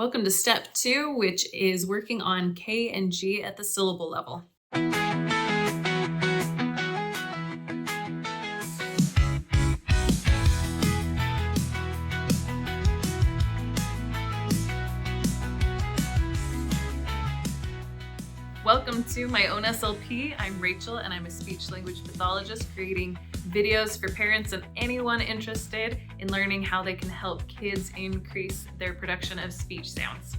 Welcome to step 2, which is working on K and G at the syllable level. Welcome to my own SLP. I'm Rachel and I'm a speech language pathologist creating videos for parents and anyone interested in learning how they can help kids increase their production of speech sounds.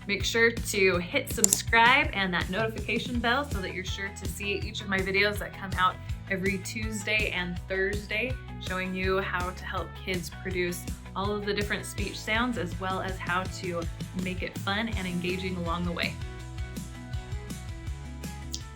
Make sure to hit subscribe and that notification bell so that you're sure to see each of my videos that come out every Tuesday and Thursday, showing you how to help kids produce all of the different speech sounds as well as how to make it fun and engaging along the way.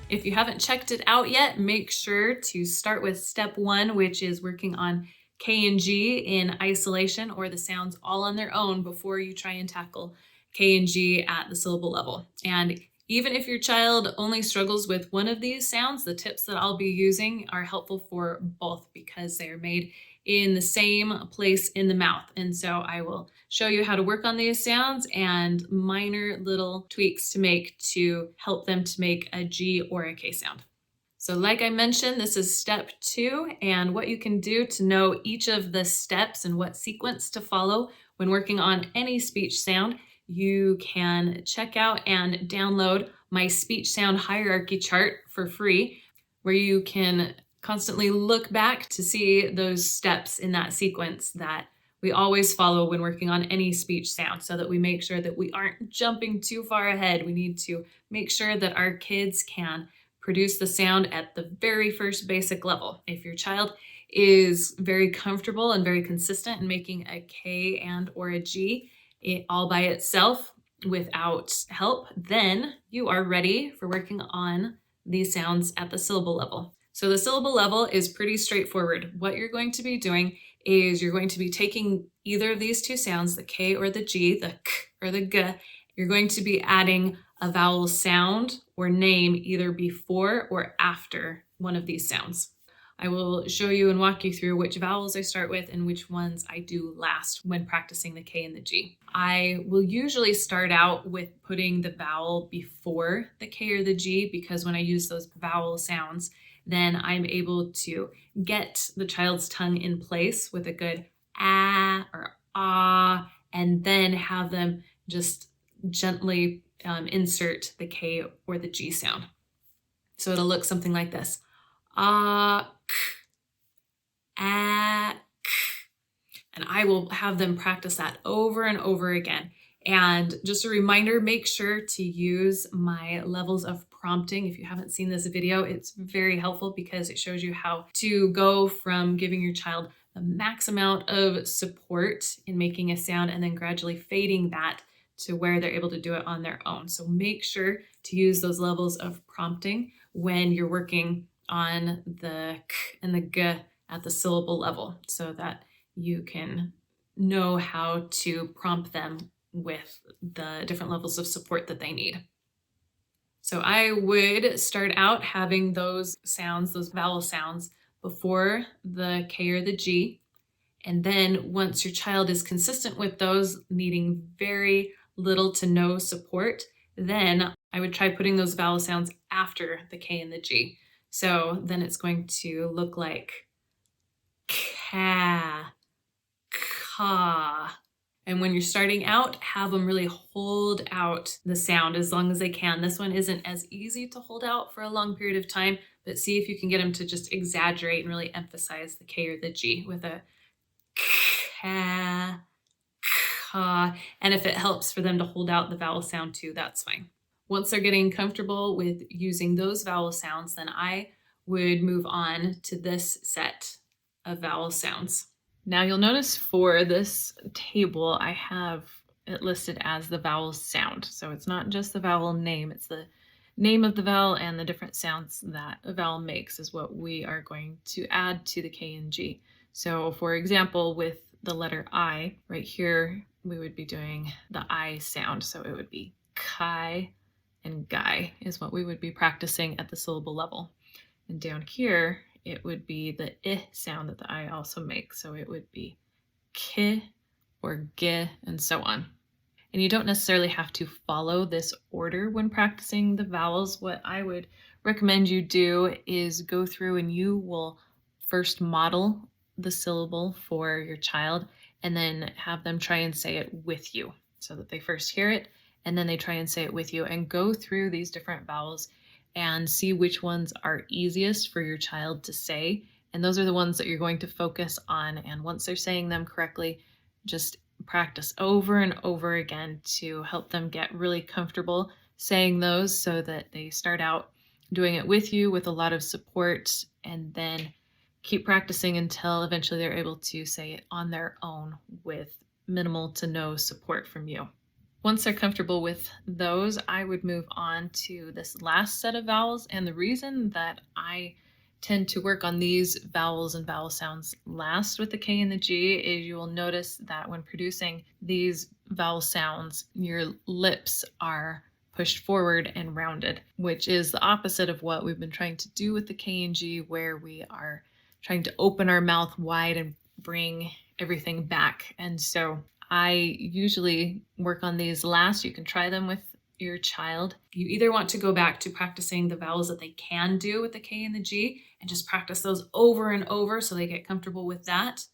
If you haven't checked it out yet, make sure to start with step 1, which is working on K and G in isolation, or the sounds all on their own, before you try and tackle K and G at the syllable level. And even if your child only struggles with one of these sounds, the tips that I'll be using are helpful for both because they are made in the same place in the mouth. And so I will show you how to work on these sounds and minor little tweaks to make to help them to make a G or a K sound. So like I mentioned, this is step 2, and what you can do to know each of the steps and what sequence to follow when working on any speech sound, you can check out and download my speech sound hierarchy chart for free, where you can constantly look back to see those steps in that sequence that we always follow when working on any speech sound, so that we make sure that we aren't jumping too far ahead. We need to make sure that our kids can produce the sound at the very first basic level. If your child is very comfortable and very consistent in making a K and or a G all by itself without help, then you are ready for working on these sounds at the syllable level. So the syllable level is pretty straightforward. What you're going to be doing is you're going to be taking either of these two sounds, the K or the G, the K or the G. You're going to be adding a vowel sound or name either before or after one of these sounds. I will show you and walk you through which vowels I start with and which ones I do last when practicing the K and the G. I will usually start out with putting the vowel before the K or the G, because when I use those vowel sounds, then I'm able to get the child's tongue in place with a good ah or ah, and then have them just gently insert the K or the G sound. So it'll look something like this. Ah, k, ah, k. And I will have them practice that over and over again. And just a reminder, make sure to use my levels of prompting. If you haven't seen this video, it's very helpful because it shows you how to go from giving your child the max amount of support in making a sound and then gradually fading that to where they're able to do it on their own. So make sure to use those levels of prompting when you're working on the K and the G at the syllable level, so that you can know how to prompt them with the different levels of support that they need. So I would start out having those sounds, those vowel sounds, before the K or the G. And then once your child is consistent with those, needing very little to no support, then I would try putting those vowel sounds after the K and the G. So then it's going to look like ka, ka. And when you're starting out, have them really hold out the sound as long as they can. This one isn't as easy to hold out for a long period of time, but see if you can get them to just exaggerate and really emphasize the K or the G with a ka, ka. And if it helps for them to hold out the vowel sound too, that's fine. Once they're getting comfortable with using those vowel sounds, then I would move on to this set of vowel sounds. Now you'll notice for this table, I have it listed as the vowel sound. So it's not just the vowel name, it's the name of the vowel and the different sounds that a vowel makes is what we are going to add to the K and G. So for example, with the letter I, right here, we would be doing the I sound. So it would be kai and guy is what we would be practicing at the syllable level. And down here, it would be the I sound that the I also makes. So it would be ki or gi and so on. And you don't necessarily have to follow this order when practicing the vowels. What I would recommend you do is go through and you will first model the syllable for your child and then have them try and say it with you so that they first hear it and then they try and say it with you, and go through these different vowels and see which ones are easiest for your child to say. And those are the ones that you're going to focus on. And once they're saying them correctly, just practice over and over again to help them get really comfortable saying those so that they start out doing it with you with a lot of support, and then keep practicing until eventually they're able to say it on their own with minimal to no support from you. Once they're comfortable with those, I would move on to this last set of vowels. And the reason that I tend to work on these vowels and vowel sounds last with the K and the G is you will notice that when producing these vowel sounds, your lips are pushed forward and rounded, which is the opposite of what we've been trying to do with the K and G, where we are trying to open our mouth wide and bring everything back. And so I usually work on these last. You can try them with your child. You either want to go back to practicing the vowels that they can do with the K and the G and just practice those over and over so they get comfortable with that,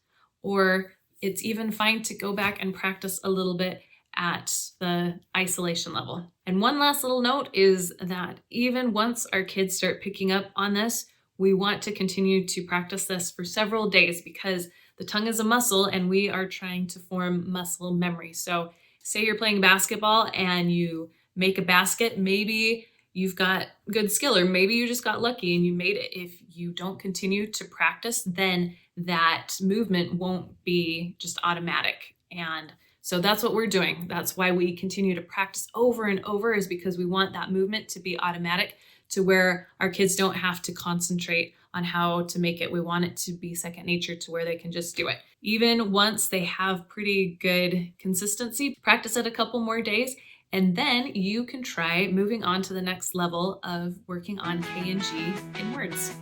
or it's even fine to go back and practice a little bit at the isolation level. And one last little note is that even once our kids start picking up on this, we want to continue to practice this for several days because the tongue is a muscle and we are trying to form muscle memory. So say you're playing basketball and you make a basket, maybe you've got good skill, or maybe you just got lucky and you made it. If you don't continue to practice, then that movement won't be just automatic. And so that's what we're doing. That's why we continue to practice over and over, is because we want that movement to be automatic, to where our kids don't have to concentrate on how to make it. We want it to be second nature, to where they can just do it. Even once they have pretty good consistency, practice it a couple more days, and then you can try moving on to the next level of working on K and G in words.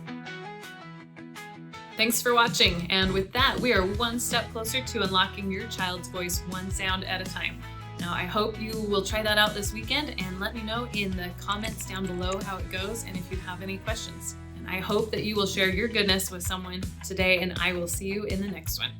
Thanks for watching, and with that, we are one step closer to unlocking your child's voice one sound at a time. Now, I hope you will try that out this weekend, and let me know in the comments down below how it goes and if you have any questions. And I hope that you will share your goodness with someone today, and I will see you in the next one.